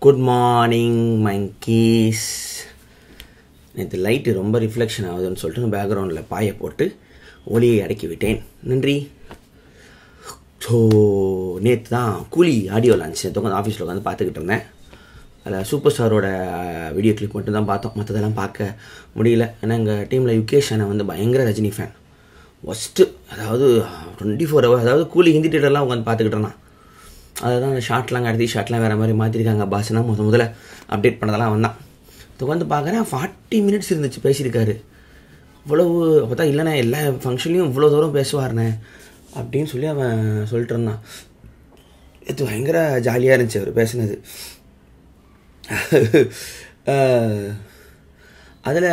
Good morning monkeys. நேற்று light ரொம்ப reflection ஆகுதுன்னு சொல்லிட்டு நான் பேக்ரவுண்டில் பாயை போட்டு ஒளியை அடக்கி விட்டேன். நன்றி. ஸோ நேற்று தான் கூலி ஆடியோ லான்ச் உட்காந்து ஆஃபீஸில் உட்காந்து பார்த்துக்கிட்டு இருந்தேன். அதில் சூப்பர் ஸ்டாரோட வீடியோ கிளிப் மட்டும் தான் பார்த்தோம், மற்றதெல்லாம் பார்க்க முடியல. ஏன்னா எங்கள் டீமில் யுகேஷ் அண்ணன் வந்து பயங்கர ரஜினி ஃபேன். ஃபஸ்ட்டு அதாவது 24 hours, அதாவது கூலி ஹிந்தி தேட்டர்லாம் உட்காந்து பார்த்துக்கிட்டு இருந்தான். அதுதான் அந்த ஷார்ட்லாம் கடத்தி ஷார்ட்லாம் வேறு மாதிரி மாற்றிருக்காங்க பாஸ்னா முதல்ல அப்டேட் பண்ணதெல்லாம் வந்தான். உட்காந்து பார்க்குறேன் 40 minutes இருந்துச்சு பேசியிருக்காரு. இவ்வளவு பார்த்தா இல்லைண்ணே எல்லா ஃபங்க்ஷன்லேயும் இவ்வளோ தூரம் பேசுவார்ண்ணே அப்படின்னு சொல்லி அவன் சொல்லிட்டு இருந்தான். இது பயங்கர ஜாலியாக இருந்துச்சு அவர் பேசினது. அதில்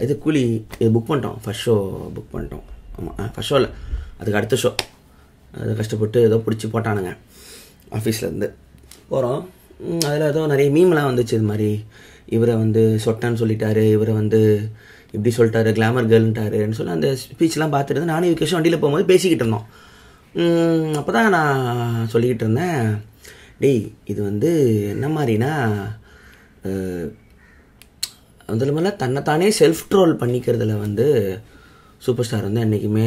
இது கூலி இது புக் பண்ணிட்டோம், ஃபஸ்ட் ஷோ புக் பண்ணிட்டோம். ஆமாம், ஃபஸ்ட் ஷோ இல்லை, அதுக்கு அடுத்த ஷோ. அது கஷ்டப்பட்டு ஏதோ பிடிச்சி போட்டானுங்க ஆஃபீஸ்லேருந்து. போகிறோம், அதில் ஏதோ நிறைய மீம்லாம் வந்துச்சு. இது மாதிரி இவரை வந்து சொட்டான்னு சொல்லிட்டாரு, இவரை வந்து இப்படி சொல்லிட்டாரு, கிளாமர் கேர்ள்ன்ட்டாருன்னு சொல்லி அந்த ஸ்பீச்லாம் பார்த்துட்டு நானும் யுகேஷும் வண்டியில் போகும்போது பேசிக்கிட்டு இருந்தோம். அப்போ தான் நான் சொல்லிக்கிட்டு இருந்தேன், டேய் இது வந்து என்ன மாதிரினா முதல்ல தன்னைத்தானே செல்ஃப் ட்ரோல் பண்ணிக்கிறதுல வந்து சூப்பர் ஸ்டார் வந்து என்றைக்குமே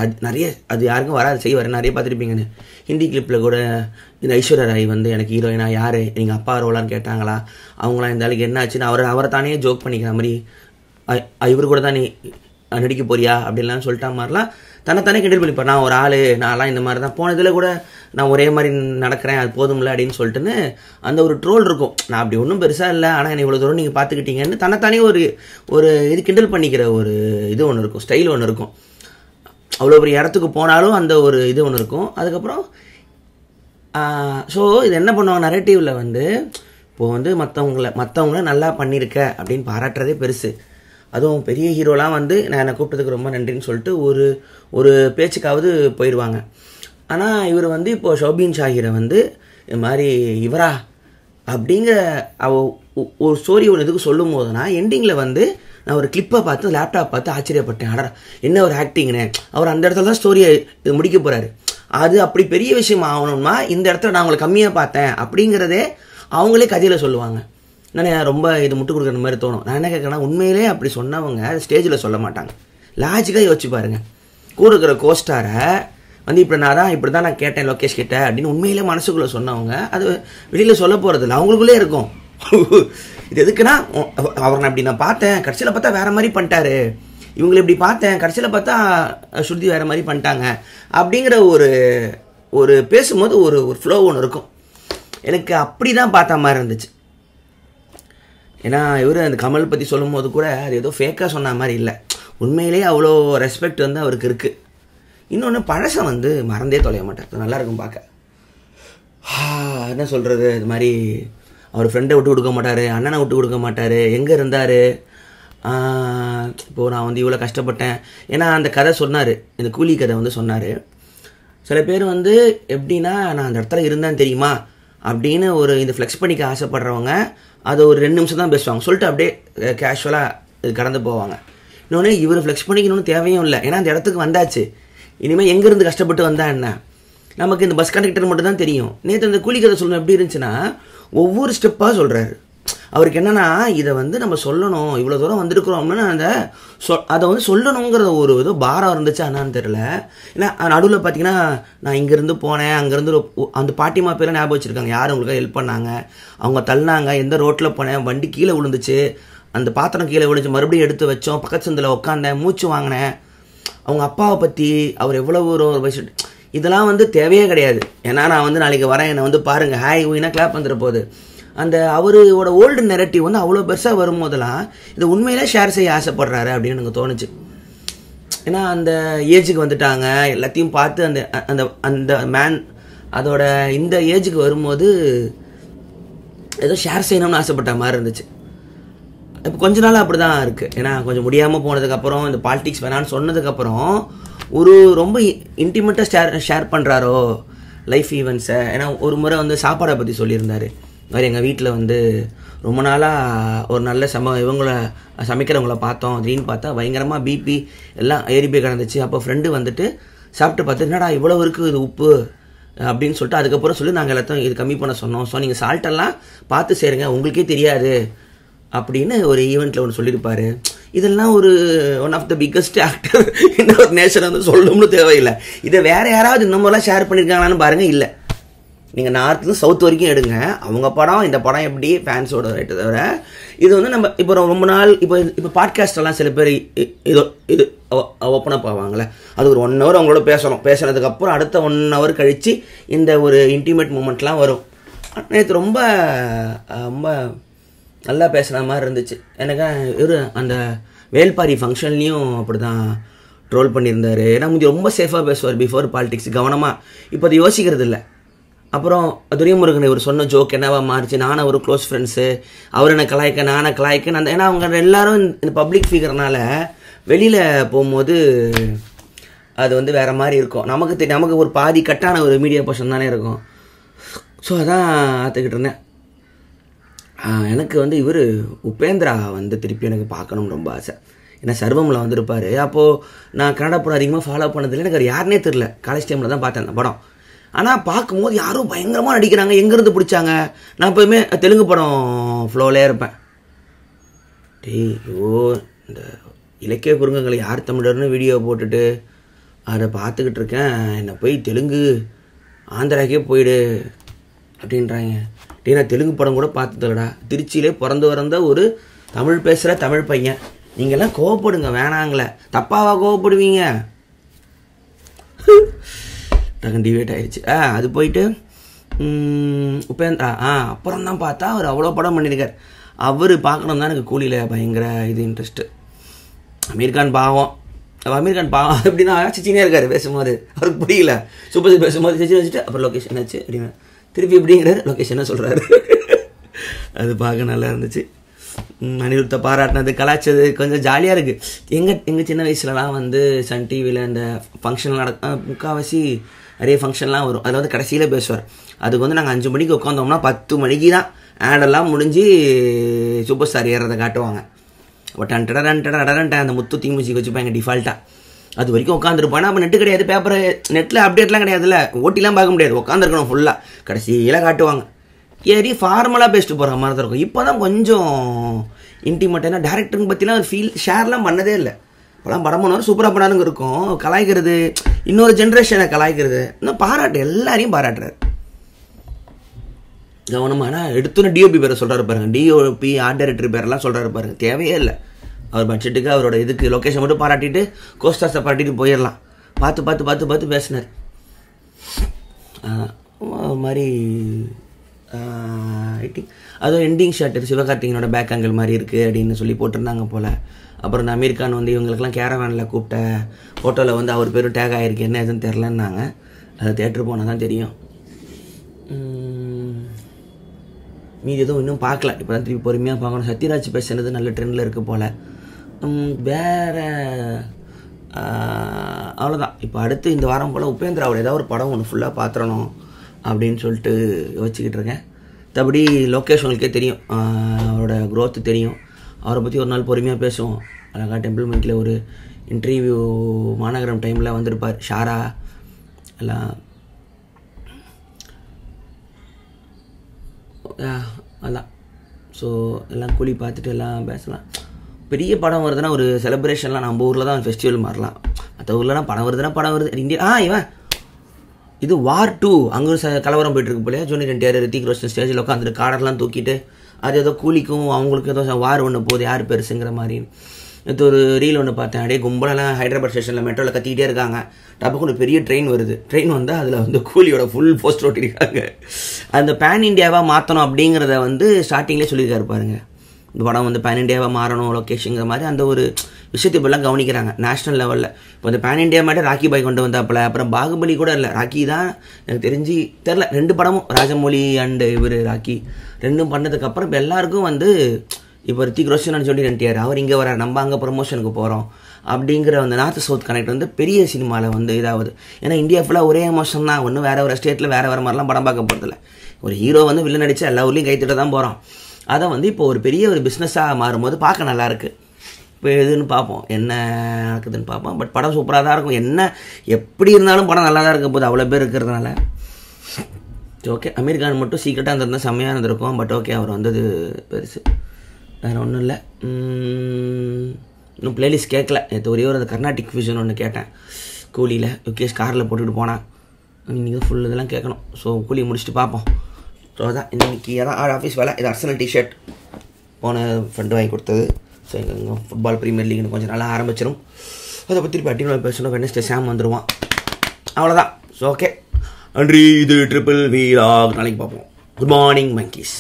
அது நிறைய அது யாருக்கும் வராது, செய்ய வர நிறைய பார்த்துருப்பீங்கன்னு. ஹிந்தி கிளிப்பில் கூட இந்த ஐஸ்வர்யா ராய் வந்து எனக்கு ஹீரோயினா யார் எங்கள் அப்பா ரோலான்னு கேட்டாங்களா, அவங்களாம் இந்த ஆளுக்கு என்ன ஆச்சுன்னு அவரை தானே ஜோக் பண்ணிக்கிற மாதிரி இவர் கூட தான் நீ நடிக்க போறியா அப்படின்லாம் சொல்லிட்டா மாதிரிலாம் தன்னைத்தானே கிண்டல் பண்ணிப்பார். நான் ஒரு ஆள், நான்லாம் இந்த மாதிரி தான் போனதில் கூட நான் ஒரே மாதிரி நடக்கிறேன், அது போதும்ல அப்படின்னு சொல்லிட்டுன்னு அந்த ஒரு ட்ரோல் இருக்கும். நான் அப்படி ஒன்றும் பெருசாக இல்லை, ஆனால் என்னை இவ்வளோ தூரம் நீங்கள் பார்த்துக்கிட்டீங்கன்னு தன்னைத்தானே ஒரு இது கிண்டல் பண்ணிக்கிற ஒரு இது ஒன்று இருக்கும், ஸ்டைல் ஒன்று இருக்கும். அவ்வளோ ஒரு இடத்துக்கு போனாலும் அந்த ஒரு இது ஒன்று இருக்கும். அதுக்கப்புறம் ஸோ இது என்ன பண்ணுவாங்க நரேட்டிவில் வந்து இப்போது வந்து மற்றவங்கள நல்லா பண்ணியிருக்க அப்படின்னு பாராட்டுறதே பெருசு. அதுவும் பெரிய ஹீரோலாம் வந்து நான் என்னை கூப்பிட்டதுக்கு ரொம்ப நன்றின்னு சொல்லிட்டு ஒரு பேச்சுக்காவது போயிடுவாங்க. ஆனால் இவர் வந்து இப்போது ஷோபின் ஷாஹிரை வந்து இது மாதிரி இவரா அப்படிங்கிற ஒரு ஸ்டோரி ஒன்று இதுக்கு சொல்லும் போதுனா எண்டிங்கில் வந்து நான் ஒரு கிளிப்பை பார்த்து லேப்டாப் பார்த்து ஆச்சரியப்பட்டேன். அடரா என்ன ஒரு ஆக்டிங்னு. அவர் அந்த இடத்துல தான் ஸ்டோரியை இது முடிக்க போகிறாரு. அது அப்படி பெரிய விஷயம் ஆகணும்னா இந்த இடத்துல நான் அவங்களை கம்மியாக பார்த்தேன் அப்படிங்கிறதே அவங்களே கதையில் சொல்லுவாங்க. நான் ரொம்ப இது முட்டு கொடுக்குற மாதிரி தோணும். நான் என்ன கேட்குறேன்னா, உண்மையிலே அப்படி சொன்னவங்க ஸ்டேஜில் சொல்ல மாட்டாங்க. லாஜிக்காக யோசிச்சு பாருங்கள். கூட இருக்கிற கோஸ்டாரை வந்து இப்படி தான் நான் கேட்டேன் லோகேஷ் கிட்ட அப்படின்னு உண்மையிலே மனசுக்குள்ளே சொன்னவங்க அது வெளியில் சொல்ல போகிறது இல்லை, அவங்களுக்குள்ளே இருக்கும். இது எதுக்குன்னா, அவரை நான் இப்படி நான் பார்த்தேன், கடைசியில் பார்த்தா வேறு மாதிரி பண்ணிட்டாரு, இவங்களை இப்படி பார்த்தேன், கடைசியில் பார்த்தா ஸ்ருதி வேறு மாதிரி பண்ணிட்டாங்க அப்படிங்கிற ஒரு பேசும்போது ஒரு ஃப்ளோ ஒன்று இருக்கும். எனக்கு அப்படி தான் பார்த்த மாதிரி இருந்துச்சு. ஏன்னா இவர் அந்த கமல் பற்றி சொல்லும் போது கூட அது ஏதோ ஃபேக்காக சொன்ன மாதிரி இல்லை, உண்மையிலேயே அவ்வளோ ரெஸ்பெக்ட் வந்து அவருக்கு இருக்குது. இன்னொன்று பழசம் வந்து மறந்தே தொலைய மாட்டார், நல்லா இருக்கும் பார்க்க. என்ன சொல்கிறது, இது மாதிரி அவர் ஃப்ரெண்டை விட்டு கொடுக்க மாட்டார், அண்ணனை விட்டு கொடுக்க மாட்டார், எங்கே இருந்தார். இப்போது நான் வந்து இவ்வளோ கஷ்டப்பட்டேன், ஏன்னா அந்த கதை சொன்னார், இந்த கூலி கதை வந்து சொன்னார். சில பேர் வந்து எப்படின்னா நான் அந்த இடத்துல இருந்தேன் தெரியுமா அப்படின்னு இந்த ஃப்ளெக்ஸ் பண்ணிக்க ஆசைப்படுறவங்க அது ஒரு 2 நிமிஷம் தான் பேசுவாங்க, சொல்லிட்டு அப்படியே கேஷுவலாக இது கடந்து போவாங்க. இன்னொன்று இவர் ஃப்ளெக்ஸ் பண்ணிக்கணும்னு தேவையும் இல்லை, ஏன்னா அந்த இடத்துக்கு வந்தாச்சு. இனிமேல் எங்கேருந்து கஷ்டப்பட்டு வந்தா என்ன, நமக்கு இந்த பஸ் கண்டக்டர் மட்டும் தான் தெரியும். நேற்று இந்த கூலி கதை சொல்லணும் எப்படி இருந்துச்சுன்னா, ஒவ்வொரு ஸ்டெப்பாக சொல்கிறாரு. அவருக்கு என்னென்னா இதை வந்து நம்ம சொல்லணும், இவ்வளோ தூரம் வந்திருக்கிறோம்னு அதை வந்து சொல்லணுங்கிற ஒரு இது பாரம் இருந்துச்சு. அண்ணான்னு தெரில. ஏன்னா நடுவில் பார்த்தீங்கன்னா நான் இங்கேருந்து போனேன், அங்கேருந்து அந்த பாட்டிமா பேரை ஞாபகம் வச்சுருக்காங்க, யார் அவங்களுக்கு ஹெல்ப் பண்ணாங்க, அவங்க தள்ளினாங்க, எந்த ரோட்டில் போனேன், வண்டி கீழே விழுந்துச்சு, அந்த பாத்திரம் கீழே விழுந்துச்சு, மறுபடியும் எடுத்து வச்சோம், பக்கத்து சந்தில் உட்காந்தேன், மூச்சு வாங்கினேன், அவங்க அப்பாவை பற்றி அவர் எவ்வளோ ஒரு வயசு, இதெல்லாம் வந்து தேவையே கிடையாது. ஏன்னா நான் வந்து நாளைக்கு வரேன், என்னை வந்து பாருங்கள் ஹாய் ஊனா கிளாப் வந்துட போகுது. அந்த அவரோட ஓல்டு நெரட்டிவ் வந்து அவ்வளோ பெருசாக வரும்போதெல்லாம் இதை உண்மையிலே ஷேர் செய்ய ஆசைப்படுறாரு அப்படின்னு எனக்கு தோணுச்சு. ஏன்னா அந்த ஏஜுக்கு வந்துட்டாங்க, எல்லாத்தையும் பார்த்து அந்த அந்த அந்த மேன் அதோட இந்த ஏஜுக்கு வரும்போது ஏதோ ஷேர் செய்யணும்னு ஆசைப்பட்ட மாதிரி இருந்துச்சு. இப்போ கொஞ்ச நாள் அப்படி தான் இருக்குது. ஏன்னா கொஞ்சம் முடியாமல் போனதுக்கப்புறம் இந்த பாலிடிக்ஸ் வேணான்னு சொன்னதுக்கப்புறம் ரொம்ப இன்டிமேட்டாக ஷேர் பண்ணுறாரோ லைஃப் ஈவெண்ட்ஸை. ஏன்னா ஒரு முறை வந்து சாப்பாடை பற்றி சொல்லியிருந்தார். மாதிரி எங்கள் வீட்டில் வந்து ரொம்ப நாளாக ஒரு நல்ல இவங்களை சமைக்கிறவங்கள பார்த்தோம், திடீர்னு பார்த்தா பயங்கரமாக பிபி எல்லாம் ஏறி போய் கிடந்துச்சு. அப்போ ஃப்ரெண்டு வந்துட்டு சாப்பிட்டு பார்த்து, என்னடா இவ்வளோ இருக்குது இது உப்பு அப்படின்னு சொல்லிட்டு அதுக்கப்புறம் சொல்லி நாங்கள் எல்லாத்தையும் இது கம்மி பண்ண சொன்னோம். ஸோ நீங்கள் சால்ட்டெல்லாம் பார்த்து சேருங்க, உங்களுக்கே தெரியாது அப்படின்னு ஒரு ஈவெண்ட்டில் ஒன்று சொல்லியிருப்பார். இதெல்லாம் ஒரு one of the biggest actor இந்த ஒரு நேஷன் வந்து சொல்லணும்னு தேவையில்லை. இதை வேறு யாராவது இன்னமும் ஷேர் பண்ணியிருக்காங்களான்னு பாருங்கள். இல்லை, நீங்கள் நார்த்லேருந்து சவுத் வரைக்கும் எடுங்க, அவங்க படம் இந்த படம் எப்படி ஃபேன்ஸோட ரைட்டு தவிர இது வந்து நம்ம இப்போ ரொம்ப நாள் இப்போ பாட்காஸ்டெல்லாம் சில பேர் இது ஓப்பன் அப் ஆவாங்களே, அது ஒரு 1 hour அவங்களோட பேசினதுக்கப்புறம் அடுத்த 1 hour கழித்து இந்த ஒரு இன்டிமேட் மூமெண்ட்லாம் வரும். நேற்று ரொம்ப ரொம்ப நல்லா பேசுகிற மாதிரி இருந்துச்சு எனக்கு. அந்த வேல்பாரி ஃபங்க்ஷன்லேயும் அப்படி தான் ட்ரோல் பண்ணியிருந்தார். ஏன்னா முந்தி ரொம்ப சேஃபாக பேசுவார் பிஃபோர் பாலிடிக்ஸ், கவனமாக. இப்போ அதை யோசிக்கிறது இல்லை. அப்புறம் துரைமுருகன் இவர் சொன்ன ஜோக் என்னவா மாறிச்சு, நானும் ஒரு க்ளோஸ் ஃப்ரெண்ட்ஸு, அவர் என்ன கலாய்க்க நானே கலாய்க்க அந்த, ஏன்னா அவங்க எல்லாரும் இந்த பப்ளிக் ஃபிகர்னால வெளியில் போகும்போது அது வந்து வேறு மாதிரி இருக்கும். நமக்கு ஒரு பாதி கட்டான ஒரு மீடியா பர்சன் தானே இருக்கும். ஸோ அதான் பார்த்துக்கிட்டு இருந்தேன். எனக்கு வந்து இவர் உபேந்திரா வந்து திருப்பி எனக்கு பார்க்கணும்னு ரொம்ப ஆசை. ஏன்னா சர்வமில் வந்திருப்பார். அப்போது நான் கன்னடா படம் அதிகமாக ஃபாலோ பண்ணதில்லை, எனக்கு அது யாருனே தெரில. காலேஜ் டைமில் தான் பார்த்தேன் அந்த படம். ஆனால் பார்க்கும்போது யாரும் பயங்கரமாக நடிக்கிறாங்க, எங்கேருந்து பிடிச்சாங்க. நான் எப்போயுமே தெலுங்கு படம் ஃப்ளோவிலே இருப்பேன். இந்த இலக்கிய குறுங்கங்களை யார் தமிழர்னு வீடியோ போட்டுட்டு அதை பார்த்துக்கிட்டு இருக்கேன். என்னை போய் தெலுங்கு ஆந்திராக்கே போயிடு அப்படின்றாங்க. நான் தெலுங்கு படம் கூட பார்த்ததில்லடா. திருச்சியிலே பிறந்து வந்த ஒரு தமிழ் பேசுகிற தமிழ் பையன். நீங்கள்லாம் கோவப்படுங்க, வேணாங்களே, தப்பாவா கோவப்படுவீங்க? டக்குன்னு டிவேட் ஆயிடுச்சு. அது போயிட்டு உபேந்திரா அப்புறம் தான் பார்த்தா அவர் அவ்வளோ படம் பண்ணியிருக்கார். அவர் பார்க்கணும் தான் எனக்கு கூலியில் பயங்கர இன்ட்ரெஸ்ட்டு. அமீர்கான் பாவம் எப்படின்னா சிச்சினே இருக்கார் பேசும்போது, அவருக்கு புரியல. சூப்பர் பேசும்போது சிச்சி வச்சுட்டு அப்புறம் லொக்கேஷன் ஆச்சு அப்படின்னு திருப்பி எப்படிங்கிறார், லொக்கேஷனை சொல்கிறாரு. அது பார்க்க நல்லா இருந்துச்சு. அனிருத்தை பாராட்டினது, கலாய்ச்சது கொஞ்சம் ஜாலியாக இருக்குது. எங்கள் சின்ன வயசுலலாம் வந்து சன் டிவியில் இந்த ஃபங்க்ஷன் முக்கால்வாசி நிறைய ஃபங்க்ஷன்லாம் வரும். அதில் வந்து கடைசியில் பேசுவார். அதுக்கு வந்து நாங்கள் 5 மணிக்கு உட்காந்தோம்னா 10 மணிக்கு தான் ஆடெல்லாம் முடிஞ்சு சூப்பர் ஸ்டார் ஏறதை காட்டுவாங்க. அந்த முத்து தீ மியூசிக் வச்சுப்பாங்க டிஃபால்ட்டாக. அது வரைக்கும் உட்காந்துருப்பானா. அப்போ நெட்டு கிடையாது, பேப்பர் நெட்டில் அப்டேட்லாம் கிடையாதுல்ல, ஓட்டிலாம் பார்க்க முடியாது, உட்காந்துருக்கணும் ஃபுல்லாக. கடைசியில் காட்டுவாங்க. ஏறி ஃபார்மலாக பேசிட்டு போகிற மாதிரி தான் இருக்கும். இப்போ தான் கொஞ்சம் இன்டிமேட். ஏன்னா டேரக்டருங்க பற்றிலாம் ஒரு ஷேர்லாம் பண்ணதே இல்லை. இப்போலாம் படம் பண்ணுவார், சூப்பராக படானுங்க இருக்கும். கலாய்க்கிறது, இன்னொரு ஜென்ரேஷனை கலாய்க்கிறது, இன்னும் எல்லாரையும் பாராட்டுறாரு கவனமாக. ஆனால் எடுத்துன்னு டிஓபி பேரை சொல்கிறாரு பாருங்க, டிஓபி ஆர்ட் டைரக்டர் பேரெல்லாம் சொல்கிறாரு பாருங்க. தேவையே இல்லை. அவர் பட்ஜெட்டுக்கு அவரோட இதுக்கு லொக்கேஷன் மட்டும் பாராட்டிட்டு கோஸ்டாஸை பாராட்டிட்டு போயிடலாம். பார்த்து பேசினார். மாதிரி அதுவும் எண்டிங் ஷாட் சிவகார்த்திகனோட பேக் ஆங்கிள் மாதிரி இருக்குது அப்படின்னு சொல்லி போட்டிருந்தாங்க போல். அப்புறம் இந்த அமீர் கான் வந்து இவங்களுக்கெல்லாம் கேரவேனில் கூப்பிட்ட ஃபோட்டோவில் வந்து அவர் பேரும் டேக் ஆகிருக்கு, என்ன எதுன்னு தெரிலன்னாங்க. அதை தேட்டர் போனால் தான் தெரியும். மீதி எதுவும் இன்னும் பார்க்கல, இப்போ தான் திருப்பி பொறுமையாக பார்க்கணும். சத்யராஜ் பேசுனது நல்ல ட்ரெண்டில் இருக்குது போல். வேறு அவ்வளோதான். இப்போ அடுத்து இந்த வாரம் போல் உபேந்திராவோட ஏதாவது ஒரு படம் ஒன்று ஃபுல்லாக பார்த்துடணும் அப்படின்னு சொல்லிட்டு யோசிச்சுக்கிட்டு இருக்கேன். மற்றபடி லோகேஷ் உங்களுக்கே தெரியும், அவரோட க்ரோத்து தெரியும். அவரை பற்றி ஒரு நாள் பொறுமையாக பேசுவோம். அழகாக டெம்பிள்மெண்ட்டில் ஒரு இன்டர்வியூ மாநகரம் டைமில் வந்திருப்பார். ஷாரா எல்லாம் அதான். ஸோ எல்லாம் கூலி பார்த்துட்டு எல்லாம் பேசலாம். பெரிய படம் வருதுன்னா ஒரு செலிப்ரேஷன்லாம் நம்ம ஊரில் தான் ஃபெஸ்டிவல் மாறலாம். மற்ற ஊர்லலாம் படம் வருது இந்தியா. இவன் இது வார் 2 அங்கே கலவரம் போயிட்டுருக்கு போலையா. ஜூனியர் என்டிஆர் ரித்திக் ரோஷன் ஸ்டேஜில் உட்காந்துட்டு கார்டெல்லாம் தூக்கிட்டு அது ஏதோ கூலிக்கும் அவங்களுக்கு ஏதோ வார் ஒன்று போகுது, யார் பெருசுங்கிற மாதிரி. நேற்று ஒரு ரீல் ஒன்று பார்த்தேன். அப்படியே கும்பலெல்லாம் ஹைதராபாத் ஸ்டேஷனில் மெட்ரோவில் கத்திக்கிட்டே இருக்காங்க. டப்புக்கு ஒரு பெரிய ட்ரெயின் வருது. ட்ரெயின் வந்தால் அதில் வந்து கூலியோட ஃபுல் போஸ்டர் ஓட்டிருக்காங்க. அந்த பேன் இண்டியாவாக மாற்றணும் அப்படிங்கிறத வந்து ஸ்டார்டிங்லேயே சொல்லியிருக்காரு பாருங்க. இந்த படம் வந்து பேன் இண்டியாவாக மாறணும் லொக்கேஷனுங்கிற மாதிரி அந்த ஒரு விஷயத்தை இப்போல்லாம் கவனிக்கிறாங்க நேஷ்னல் லெவலில். இப்போ இந்த பேன் இண்டியா மாதிரி ராக்கி பாய் கொண்டு வந்தாப்புல. அப்புறம் பாகுபலி கூட இல்லை, ராக்கி தான் எனக்கு தெரில. 2 படமும் ராஜமௌலி அண்டு இவர் ராக்கி 2 பண்ணதுக்கப்புறம் இப்போ எல்லாருக்கும் வந்து இப்போ ரித்திக் ரோஷன் சொல்லி என்டிஆர் அவர் இங்கே வர, நம்ம அங்கே ப்ரொமோஷனுக்கு போகிறோம் அப்படிங்கிற அந்த நார்த் சவுத் கனெக்ட் வந்து பெரிய சினிமாவில் வந்து இதாகுது. ஏன்னா இந்தியா ஃபுல்லாக ஒரே எமோஷன் தான். ஒன்றும் வேறு ஒரு ஸ்டேட்டில் வேறு மாதிரிலாம் படம் பார்க்க போகிறதில்ல. ஒரு ஹீரோ வந்து வில்லன் நடித்து எல்லா ஊர்லேயும் கைத்திட்டு தான் போகிறோம். அதை வந்து இப்போ ஒரு பெரிய ஒரு பிஸ்னஸாக மாறும்போது பார்க்க நல்லாயிருக்கு. இப்போ எதுன்னு பார்ப்போம், என்ன நடக்குதுன்னு பார்ப்போம். பட் படம் சூப்பராக தான் இருக்கும். என்ன எப்படி இருந்தாலும் படம் நல்லா தான் இருக்க போது, அவ்வளோ பேர் இருக்கிறதுனால. ஓகே, அமீர் கான் மட்டும் சீக்கிரட்டாக இருந்திருந்தால் செம்மையாக இருந்திருக்கும். பட் ஓகே, அவர் வந்தது பெருசு, வேறு ஒன்றும் இல்லை. இன்னும் பிளேலிஸ்ட் கேட்கல. நேற்று ஒரே ஒரு அந்த கர்நாடிக் ஃபியூஷன் ஒன்று கேட்டேன் கூலியில். யுகேஷ் காரில் போட்டுக்கிட்டு போனேன். இன்றைக்கி தான் ஃபுல் இதெல்லாம் கேட்கணும். ஸோ கூலி முடிச்சுட்டு பார்ப்போம். ஸோ அதான் இன்றைக்கி அதான் ஆஃபீஸ் வேலை. இது அர்சனல் டிஷர்ட் போன ஃப்ரெண்டு வாங்கி கொடுத்தது. ஸோ எங்கள் ஃபுட்பால் ப்ரீமியர் லீக்னு கொஞ்சம் நல்லா ஆரம்பிச்சிடும். அதை பற்றி திருப்பி அட்டினோட பேசணும். வெட்னஸ்டே சாம் வந்துடுவான். அவ்வளோதான். ஸோ ஓகே, நன்றி. இது ட்ரிபிள் வீலாக். நாளைக்கு பார்ப்போம். Good morning monkeys.